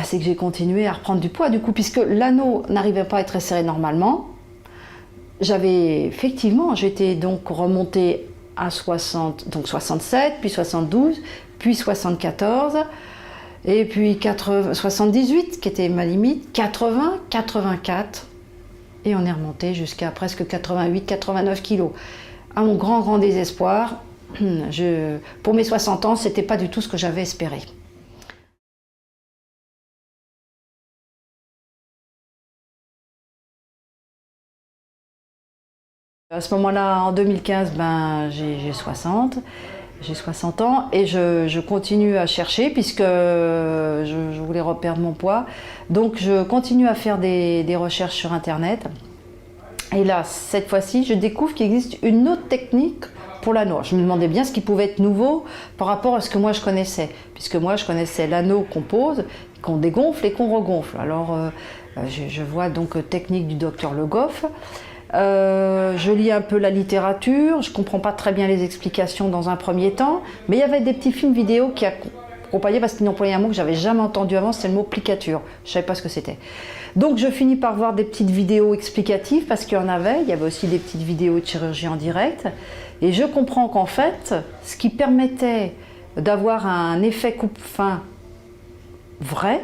c'est que j'ai continué à reprendre du poids, du coup, puisque l'anneau n'arrivait pas à être serré normalement. J'étais donc remontée à 60, donc 67, puis 72, puis 74, et puis 78, qui était ma limite, 80, 84, et on est remonté jusqu'à presque 88, 89 kilos. À mon grand désespoir, pour mes 60 ans, c'était pas du tout ce que j'avais espéré. À ce moment-là, en 2015, j'ai 60 ans et je continue à chercher puisque je voulais reperdre mon poids. Donc je continue à faire des recherches sur Internet. Et là, cette fois-ci, je découvre qu'il existe une autre technique pour l'anneau. Je me demandais bien ce qui pouvait être nouveau par rapport à ce que moi je connaissais. Puisque moi je connaissais l'anneau qu'on pose, qu'on dégonfle et qu'on regonfle. Alors je vois donc technique du docteur Le Goff. Je lis un peu la littérature, je ne comprends pas très bien les explications dans un premier temps, mais il y avait des petits films vidéo qui accompagnaient parce qu'ils employaient un mot que j'avais jamais entendu avant, c'est le mot plicature. Je ne savais pas ce que c'était. Donc je finis par voir des petites vidéos explicatives parce qu'il y en avait, il y avait aussi des petites vidéos de chirurgie en direct, et je comprends qu'en fait, ce qui permettait d'avoir un effet coupe-fin vrai,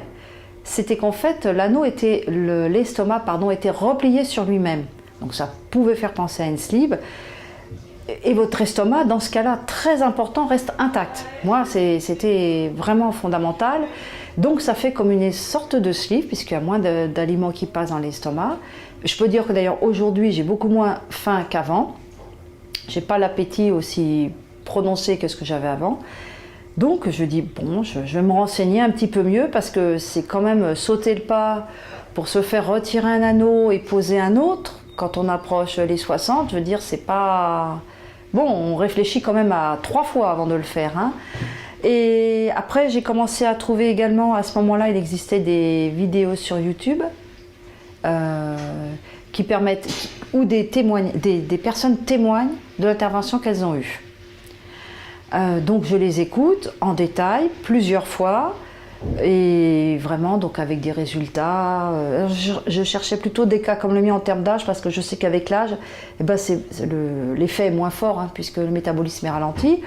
c'était qu'en fait l'anneau était, l'estomac était replié sur lui-même. Donc ça pouvait faire penser à une sleeve. Et votre estomac, dans ce cas-là, très important, reste intact. Moi, c'était vraiment fondamental. Donc ça fait comme une sorte de sleeve, puisqu'il y a moins d'aliments qui passent dans l'estomac. Je peux dire que d'ailleurs, aujourd'hui, j'ai beaucoup moins faim qu'avant. Je n'ai pas l'appétit aussi prononcé que ce que j'avais avant. Donc je dis, bon, je vais me renseigner un petit peu mieux, parce que c'est quand même sauter le pas pour se faire retirer un anneau et poser un autre. Quand on approche les 60, je veux dire, c'est pas... Bon, on réfléchit quand même à 3 fois avant de le faire. Hein. Et après, j'ai commencé à trouver également, à ce moment-là, il existait des vidéos sur YouTube qui permettent, où des personnes témoignent de l'intervention qu'elles ont eue. Donc je les écoute en détail, plusieurs fois. Et vraiment, donc avec des résultats, je cherchais plutôt des cas comme le mien en termes d'âge, parce que je sais qu'avec l'âge, l'effet est moins fort, hein, puisque le métabolisme est ralenti.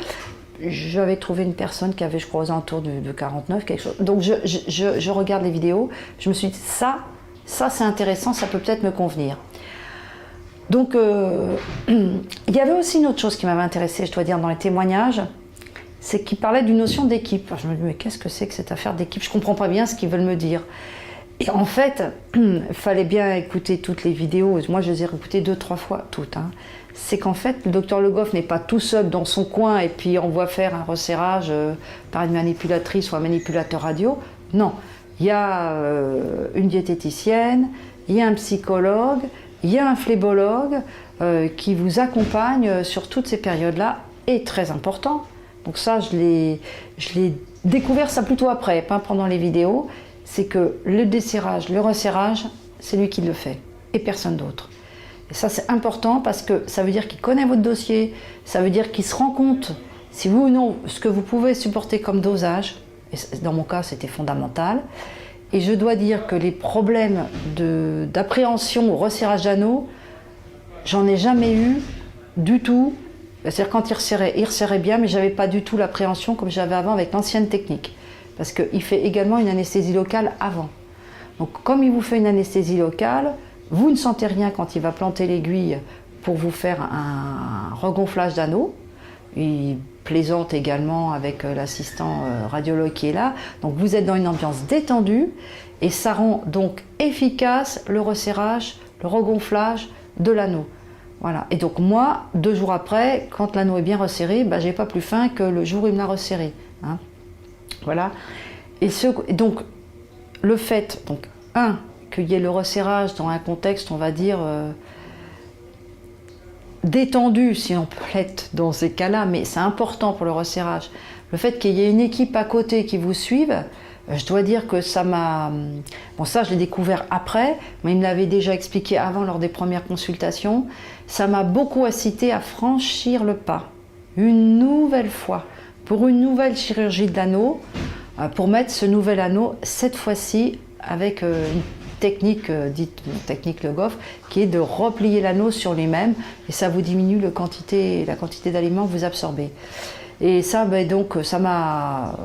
J'avais trouvé une personne qui avait, je crois, aux alentours de 49, quelque chose. Donc je regarde les vidéos, je me suis dit, ça c'est intéressant, ça peut peut-être me convenir. Donc il y avait aussi une autre chose qui m'avait intéressée, je dois dire, dans les témoignages, c'est qu'ils parlaient d'une notion d'équipe. Je me dis, mais qu'est-ce que c'est que cette affaire d'équipe? Je ne comprends pas bien ce qu'ils veulent me dire. Et en fait, il fallait bien écouter toutes les vidéos. Moi, je les ai écoutées 2-3 fois, toutes. Hein. C'est qu'en fait, le docteur Le Goff n'est pas tout seul dans son coin et puis on voit faire un resserrage par une manipulatrice ou un manipulateur radio. Non, il y a une diététicienne, il y a un psychologue, il y a un phlébologue qui vous accompagne sur toutes ces périodes-là, et très important. Donc ça, je l'ai découvert ça plutôt après, pas pendant les vidéos. C'est que le desserrage, le resserrage, c'est lui qui le fait, et personne d'autre. Et ça, c'est important parce que ça veut dire qu'il connaît votre dossier, ça veut dire qu'il se rend compte, si oui ou non, ce que vous pouvez supporter comme dosage. Et dans mon cas, c'était fondamental. Et je dois dire que les problèmes d'appréhension au resserrage d'anneau, j'en ai jamais eu du tout. C'est-à-dire quand il resserrait bien, mais je n'avais pas du tout l'appréhension comme j'avais avant avec l'ancienne technique. Parce qu'il fait également une anesthésie locale avant. Donc comme il vous fait une anesthésie locale, vous ne sentez rien quand il va planter l'aiguille pour vous faire un regonflage d'anneau. Il plaisante également avec l'assistant radiologue qui est là. Donc vous êtes dans une ambiance détendue et ça rend donc efficace le resserrage, le regonflage de l'anneau. Voilà. Et donc moi, 2 jours après, quand l'anneau est bien resserré, j'ai pas plus faim que le jour où il me l'a resserré. Hein. Voilà. Et donc le fait, donc qu'il y ait le resserrage dans un contexte, on va dire, détendu, si on peut l'être dans ces cas-là, mais c'est important pour le resserrage. Le fait qu'il y ait une équipe à côté qui vous suive, je dois dire que ça m'a... Bon, ça, je l'ai découvert après, mais il me l'avait déjà expliqué avant lors des premières consultations. Ça m'a beaucoup incité à franchir le pas, une nouvelle fois, pour une nouvelle chirurgie de l'anneau, pour mettre ce nouvel anneau, cette fois-ci avec une technique dite technique Le Goff, qui est de replier l'anneau sur lui-même, et ça vous diminue la quantité d'aliments que vous absorbez. Et ça, donc, ça m'a...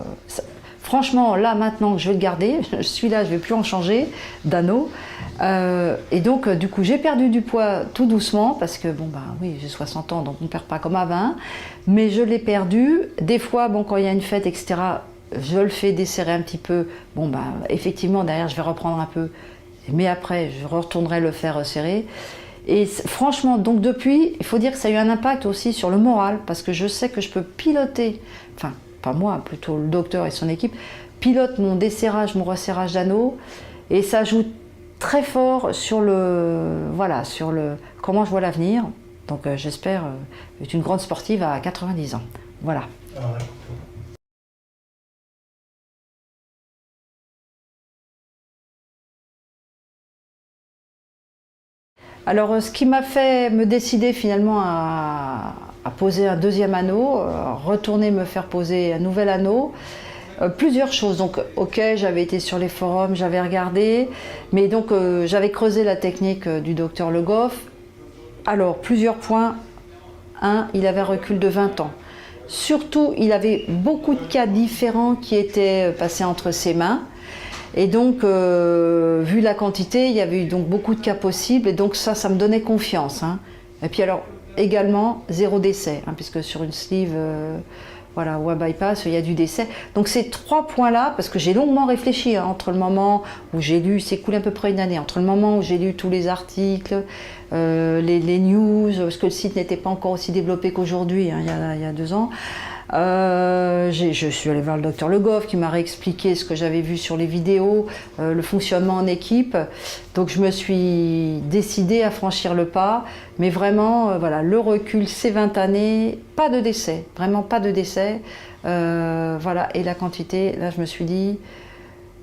Franchement, là, maintenant, je vais le garder. Celui-là, je ne vais plus en changer d'anneau. Et donc, du coup, j'ai perdu du poids tout doucement, parce que, bon, bah oui, j'ai 60 ans, donc on ne perd pas comme à 20. Mais je l'ai perdu. Des fois, bon, quand il y a une fête, etc., je le fais desserrer un petit peu. Bon, bah, effectivement, derrière, je vais reprendre un peu. Mais après, je retournerai le faire resserrer. Et franchement, donc depuis, il faut dire que ça a eu un impact aussi sur le moral, parce que je sais que je peux piloter, enfin, pas moi, plutôt le docteur et son équipe, pilote mon desserrage, mon resserrage d'anneaux, et ça joue très fort sur voilà, sur comment je vois l'avenir. Donc j'espère être une grande sportive à 90 ans. Voilà. Alors, ce qui m'a fait me décider finalement à poser un deuxième anneau, retourner me faire poser un nouvel anneau, plusieurs choses. Donc, ok, j'avais été sur les forums, j'avais regardé, mais donc j'avais creusé la technique du docteur Le Goff. Alors, plusieurs points. Un, il avait un recul de 20 ans. Surtout, il avait beaucoup de cas différents qui étaient passés entre ses mains. Et donc, vu la quantité, il y avait eu donc beaucoup de cas possibles, et donc ça me donnait confiance. Hein. Et puis alors, également, 0 décès, hein, puisque sur une sleeve, voilà, ou un bypass, il y a du décès. Donc ces 3 points-là, parce que j'ai longuement réfléchi, hein, entre le moment où j'ai lu, c'est écoulé à peu près une année, entre le moment où j'ai lu tous les articles, les news, parce que le site n'était pas encore aussi développé qu'aujourd'hui, hein, il y a 2 ans, je suis allée voir le docteur Le Goff qui m'a réexpliqué ce que j'avais vu sur les vidéos, le fonctionnement en équipe. Donc je me suis décidée à franchir le pas, mais vraiment, voilà, le recul, c'est 20 années, pas de décès, vraiment pas de décès. Voilà, et la quantité, là je me suis dit,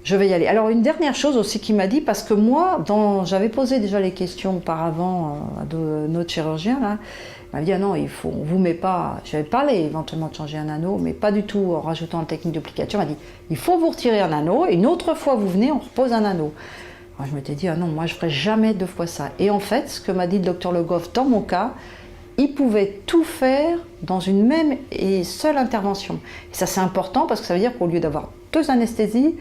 je vais y aller. Alors une dernière chose aussi qu'il m'a dit, parce que moi, j'avais posé déjà les questions auparavant à notre chirurgien, là. Il m'a dit, ah non, on vous met pas, j'avais parlé éventuellement de changer un anneau, mais pas du tout en rajoutant une technique d'application. Il m'a dit, il faut vous retirer un anneau, et une autre fois vous venez, on repose un anneau. Alors, je m'étais dit, ah non, moi je ferai jamais 2 fois ça. Et en fait, ce que m'a dit le docteur Le Goff dans mon cas, il pouvait tout faire dans une même et seule intervention. Et ça c'est important, parce que ça veut dire qu'au lieu d'avoir 2 anesthésies,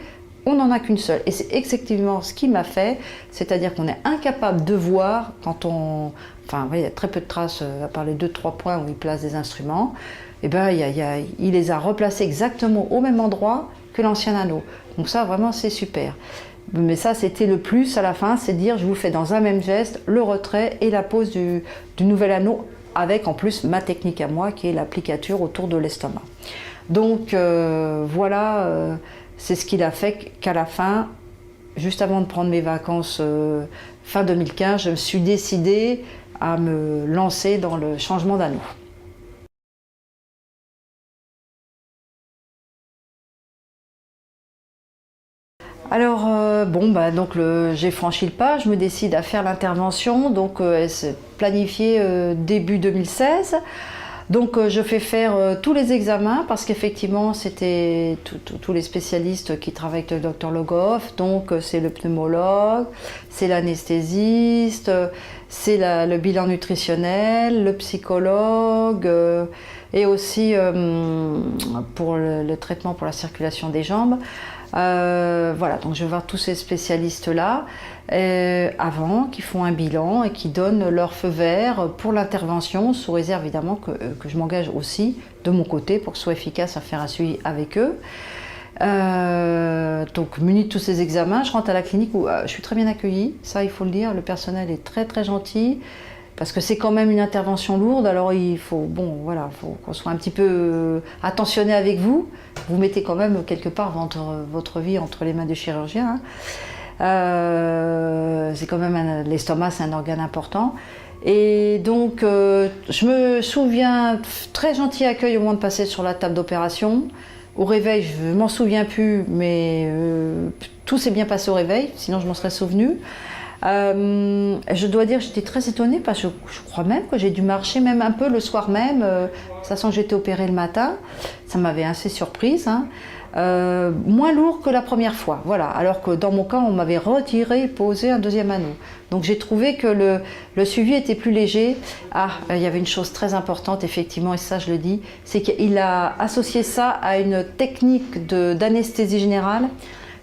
on n'en a qu'une seule. Et c'est effectivement ce qu'il m'a fait, c'est-à-dire qu'on est incapable de voir quand on... Enfin, il y a très peu de traces, à part les 2-3 points où il place des instruments. Et ben, il les a replacés exactement au même endroit que l'ancien anneau. Donc ça, vraiment, c'est super. Mais ça, c'était le plus à la fin, c'est de dire, je vous fais dans un même geste le retrait et la pose du nouvel anneau, avec en plus ma technique à moi, qui est l'applicature autour de l'estomac. Donc, voilà... c'est ce qu'il a fait qu'à la fin, juste avant de prendre mes vacances fin 2015, je me suis décidée à me lancer dans le changement d'anneau. Alors, bon, bah, donc j'ai franchi le pas, je me décide à faire l'intervention, donc elle s'est planifiée début 2016. Donc je fais faire tous les examens, parce qu'effectivement c'était tous les spécialistes qui travaillent avec le docteur Le Goff, donc c'est le pneumologue, c'est l'anesthésiste, c'est le bilan nutritionnel, le psychologue, et aussi pour le traitement pour la circulation des jambes. Voilà, donc je vais voir tous ces spécialistes-là avant, qui font un bilan et qui donnent leur feu vert pour l'intervention, sous réserve évidemment que je m'engage aussi de mon côté pour que ce soit efficace à faire un suivi avec eux. Donc muni de tous ces examens, je rentre à la clinique où je suis très bien accueillie, ça il faut le dire, le personnel est très très gentil. Parce que c'est quand même une intervention lourde, alors il faut, bon, voilà, faut qu'on soit un petit peu attentionné avec vous. Vous mettez quand même quelque part votre vie entre les mains du chirurgien. Hein. C'est quand même l'estomac, c'est un organe important. Et donc, je me souviens, très gentil accueil au moment de passer sur la table d'opération. Au réveil, je m'en souviens plus, mais tout s'est bien passé au réveil, sinon je m'en serais souvenu. Je dois dire que j'étais très étonnée parce que je crois même que j'ai dû marcher même un peu le soir même, sachant que j'étais opérée le matin. Ça m'avait assez surprise. Hein. Moins lourd que la première fois, voilà. Alors que dans mon cas, on m'avait retiré et posé un deuxième anneau. Donc j'ai trouvé que le suivi était plus léger. Ah, il y avait une chose très importante, effectivement, et ça je le dis, c'est qu'il a associé ça à une technique d'anesthésie générale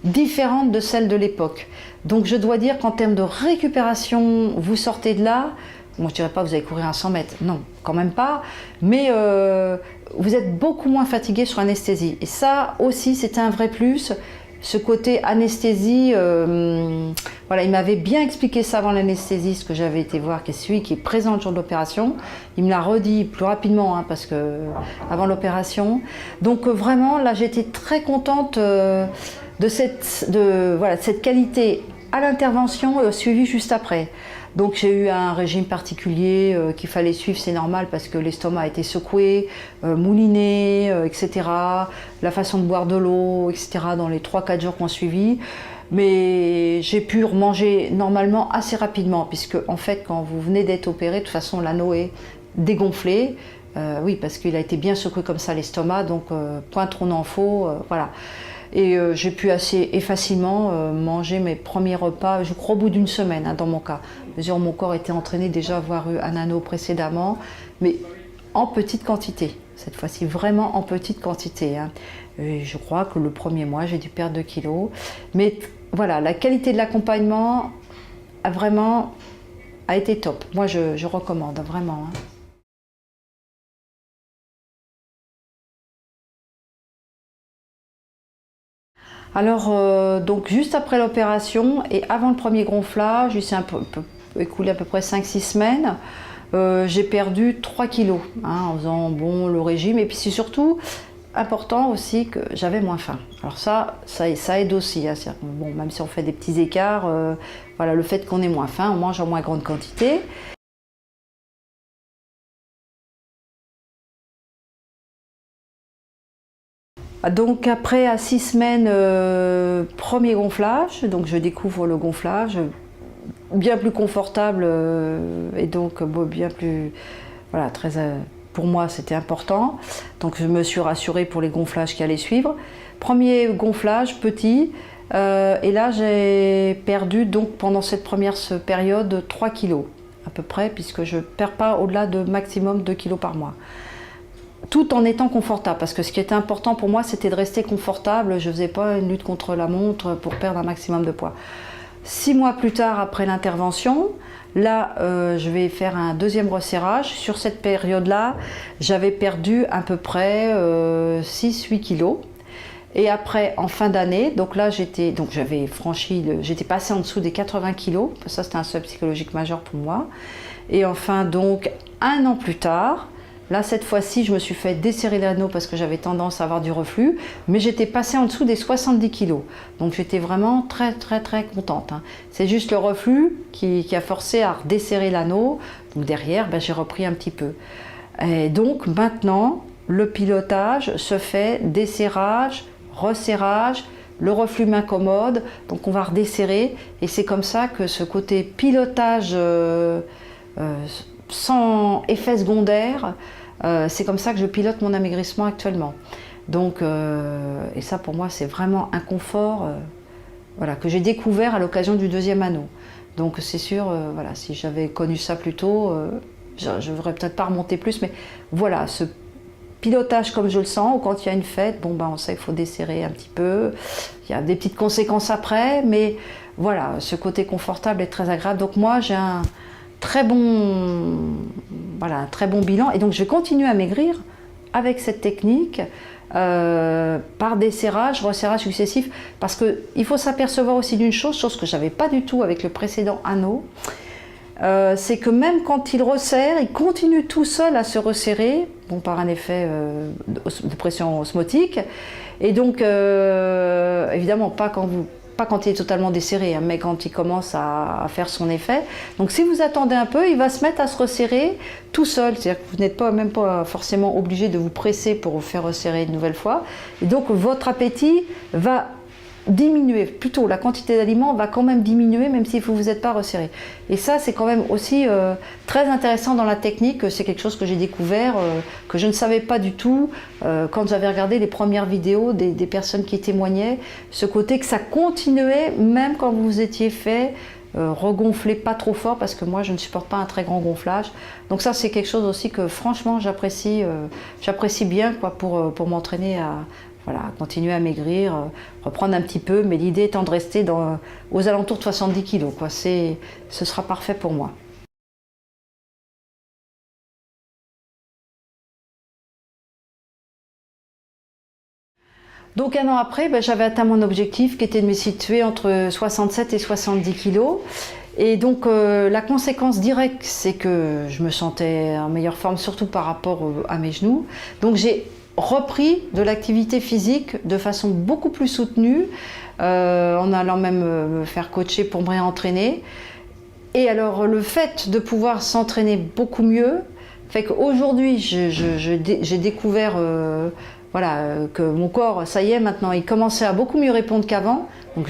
différente de celle de l'époque. Donc je dois dire qu'en termes de récupération, vous sortez de là, moi je dirais pas que vous allez courir à 100 mètres, non, quand même pas, mais vous êtes beaucoup moins fatigué sur anesthésie. Et ça aussi, c'était un vrai plus, ce côté anesthésie, voilà, il m'avait bien expliqué ça avant l'anesthésiste que j'avais été voir, qui est celui qui est présent le jour de l'opération. Il me l'a redit plus rapidement, hein, parce que avant l'opération. Donc vraiment, là j'étais très contente de cette qualité à l'intervention et au suivi juste après. Donc j'ai eu un régime particulier qu'il fallait suivre, c'est normal parce que l'estomac a été secoué, mouliné, etc. La façon de boire de l'eau, etc. dans les 3-4 jours qu'on suivi. Mais j'ai pu remanger normalement assez rapidement puisque en fait quand vous venez d'être opéré, de toute façon l'anneau est dégonflé. Oui, parce qu'il a été bien secoué comme ça l'estomac, donc point trop n'en faut, voilà. Et j'ai pu assez et facilement manger mes premiers repas, je crois au bout d'une semaine, hein, dans mon cas. Mesure mon corps était entraîné déjà à avoir eu un anneau précédemment, mais en petite quantité. Cette fois-ci, vraiment en petite quantité. Hein. Et je crois que le premier mois, j'ai dû perdre 2 kilos. Mais voilà, la qualité de l'accompagnement a été top. Moi, je recommande, vraiment. Hein. Alors, donc juste après l'opération et avant le premier gonflage, il s'est écoulé à peu près 5-6 semaines, j'ai perdu 3 kilos hein, en faisant le régime. Et puis c'est surtout important aussi que j'avais moins faim. Alors ça aide aussi. Hein, bon, même si on fait des petits écarts, voilà, le fait qu'on ait moins faim, on mange en moins grande quantité. Donc après, à 6 semaines, premier gonflage, donc je découvre le gonflage, bien plus confortable et donc bien plus, voilà, pour moi c'était important. Donc je me suis rassurée pour les gonflages qui allaient suivre. Premier gonflage, petit, et là j'ai perdu donc pendant cette première période 3 kilos à peu près, puisque je ne perds pas au-delà de maximum 2 kilos par mois. Tout en étant confortable, parce que ce qui était important pour moi, c'était de rester confortable. Je ne faisais pas une lutte contre la montre pour perdre un maximum de poids. 6 mois plus tard, après l'intervention, là, je vais faire un deuxième resserrage. Sur cette période-là, j'avais perdu à peu près 6-8 kilos. Et après, en fin d'année, donc là, j'étais passée en dessous des 80 kilos. Ça, c'était un seuil psychologique majeur pour moi. Et enfin, donc, 1 an plus tard, là, cette fois-ci, je me suis fait desserrer l'anneau parce que j'avais tendance à avoir du reflux, mais j'étais passée en dessous des 70 kilos. Donc j'étais vraiment très contente. Hein. C'est juste le reflux qui a forcé à redesserrer l'anneau. Donc derrière, j'ai repris un petit peu. Et donc maintenant, le pilotage se fait desserrage, resserrage, le reflux m'incommode, donc on va redesserrer. Et c'est comme ça que ce côté pilotage sans effet secondaire, c'est comme ça que je pilote mon amaigrissement actuellement. Donc, et ça pour moi c'est vraiment un confort voilà, que j'ai découvert à l'occasion du deuxième anneau. Donc c'est sûr, voilà, si j'avais connu ça plus tôt, je ne voudrais peut-être pas remonter plus, mais voilà, ce pilotage comme je le sens, ou quand il y a une fête, on sait qu'il faut desserrer un petit peu, il y a des petites conséquences après, mais voilà, ce côté confortable est très agréable. Donc moi j'ai un très bon bilan, et donc je vais continuer à maigrir avec cette technique par desserrage, resserrage successif, parce qu'il faut s'apercevoir aussi d'une chose que je n'avais pas du tout avec le précédent anneau, c'est que même quand il resserre, il continue tout seul à se resserrer, par un effet de pression osmotique, et donc évidemment pas quand il est totalement desserré, hein, mais quand il commence à faire son effet. Donc si vous attendez un peu, il va se mettre à se resserrer tout seul. C'est-à-dire que vous n'êtes même pas forcément obligé de vous presser pour vous faire resserrer une nouvelle fois. Et donc votre appétit va diminuer, plutôt la quantité d'aliments va quand même diminuer, même si vous n'êtes pas resserré. Et ça, c'est quand même aussi très intéressant dans la technique. C'est quelque chose que j'ai découvert, que je ne savais pas du tout quand j'avais regardé les premières vidéos des personnes qui témoignaient. Ce côté que ça continuait, même quand vous étiez fait, regonfler pas trop fort, parce que moi, je ne supporte pas un très grand gonflage. Donc ça, c'est quelque chose aussi que franchement, j'apprécie bien quoi, pour m'entraîner à... Voilà, continuer à maigrir, reprendre un petit peu, mais l'idée étant de rester aux alentours de 70 kg. Ce sera parfait pour moi. Donc un an après, j'avais atteint mon objectif qui était de me situer entre 67 et 70 kg. Et donc la conséquence directe, c'est que je me sentais en meilleure forme, surtout par rapport à mes genoux. Donc j'ai repris de l'activité physique de façon beaucoup plus soutenue, en allant même me faire coacher pour me réentraîner. Et alors le fait de pouvoir s'entraîner beaucoup mieux fait qu'aujourd'hui j'ai découvert voilà, que mon corps, ça y est, maintenant il commençait à beaucoup mieux répondre qu'avant. Donc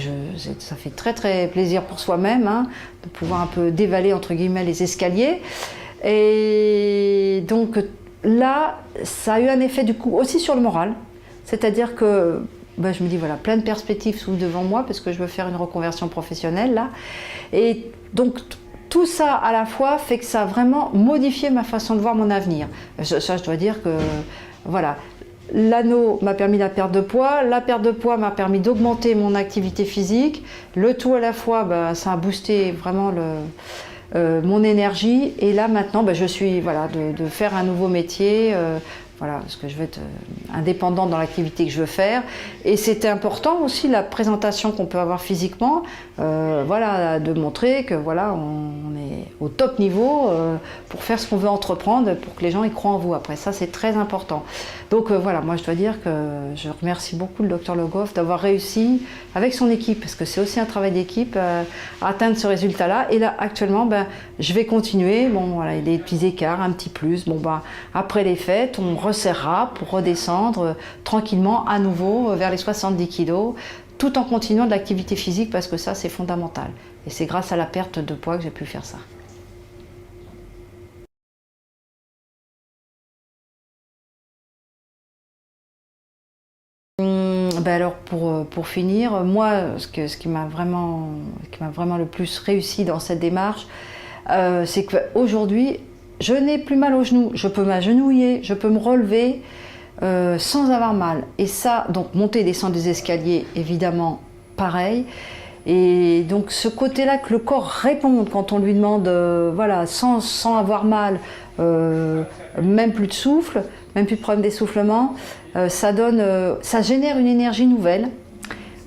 ça fait très très plaisir pour soi-même hein, de pouvoir un peu dévaler entre guillemets les escaliers. Et donc là, ça a eu un effet du coup aussi sur le moral, c'est-à-dire que je me dis voilà, plein de perspectives s'ouvrent devant moi parce que je veux faire une reconversion professionnelle là. Et donc tout ça à la fois fait que ça a vraiment modifié ma façon de voir mon avenir. Ça, je dois dire que voilà, l'anneau m'a permis la perte de poids m'a permis d'augmenter mon activité physique. Le tout à la fois, ça a boosté vraiment mon énergie, et là maintenant je suis voilà, de faire un nouveau métier, voilà, parce que je veux être indépendante dans l'activité que je veux faire. Et c'était important aussi la présentation qu'on peut avoir physiquement, voilà, de montrer que voilà, on est au top niveau pour faire ce qu'on veut entreprendre, pour que les gens y croient en vous. Après ça, c'est très important. Donc voilà, moi je dois dire que je remercie beaucoup le Dr Le Goff d'avoir réussi avec son équipe, parce que c'est aussi un travail d'équipe, à atteindre ce résultat-là. Et là actuellement, je vais continuer. Bon voilà, il y a des petits écarts, un petit plus. Bon après les fêtes, on resserrera pour redescendre tranquillement à nouveau vers les 70 kg, tout en continuant de l'activité physique, parce que ça c'est fondamental. Et c'est grâce à la perte de poids que j'ai pu faire ça. Alors pour finir, moi ce qui m'a vraiment le plus réussi dans cette démarche, c'est qu'aujourd'hui je n'ai plus mal aux genoux, je peux m'agenouiller, je peux me relever sans avoir mal. Et ça, donc monter et descendre des escaliers, évidemment pareil. Et donc ce côté-là, que le corps réponde quand on lui demande, voilà, sans avoir mal, même plus de souffle, même plus de problème d'essoufflement, ça génère une énergie nouvelle.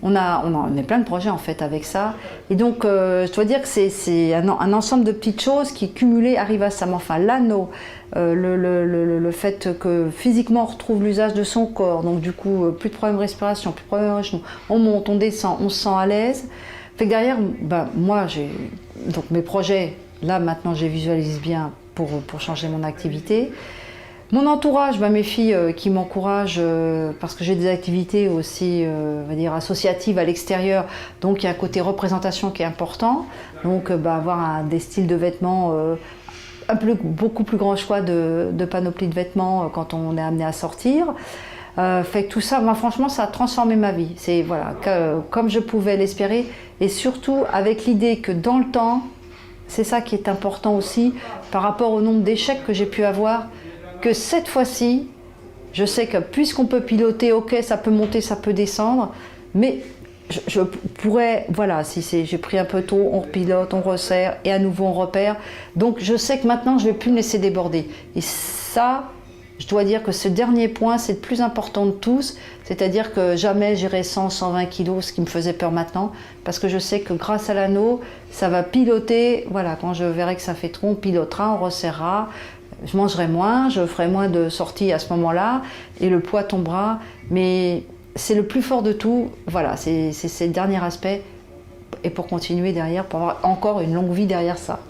On est plein de projets en fait avec ça. Et donc je dois dire que c'est un ensemble de petites choses qui cumulées arrivent à ça. Mais enfin l'anneau, le fait que physiquement on retrouve l'usage de son corps, donc du coup plus de problèmes de respiration, plus de problèmes de genoux, on monte, on descend, on se sent à l'aise. Fait que derrière, moi donc mes projets, là maintenant je les visualise bien pour changer mon activité. Mon entourage, mes filles qui m'encouragent parce que j'ai des activités aussi, on va dire, associatives à l'extérieur, donc il y a un côté représentation qui est important. Donc avoir des styles de vêtements, beaucoup plus grand choix de panoplie de vêtements quand on est amené à sortir. Fait que tout ça, franchement, ça a transformé ma vie. C'est voilà, comme je pouvais l'espérer, et surtout avec l'idée que dans le temps, c'est ça qui est important aussi par rapport au nombre d'échecs que j'ai pu avoir. Que cette fois-ci, je sais que puisqu'on peut piloter, ok, ça peut monter, ça peut descendre, mais je pourrais, voilà, si j'ai pris un peu tôt, on repilote, on resserre, et à nouveau on repère. Donc je sais que maintenant, je ne vais plus me laisser déborder. Et ça, je dois dire que ce dernier point, c'est le plus important de tous, c'est-à-dire que jamais j'irai 100, 120 kg, ce qui me faisait peur maintenant, parce que je sais que grâce à l'anneau, ça va piloter, voilà, quand je verrai que ça fait trop, on pilotera, on resserrera, je mangerai moins, je ferai moins de sorties à ce moment-là, et le poids tombera, mais c'est le plus fort de tout, voilà, c'est le dernier aspect, et pour continuer derrière, pour avoir encore une longue vie derrière ça.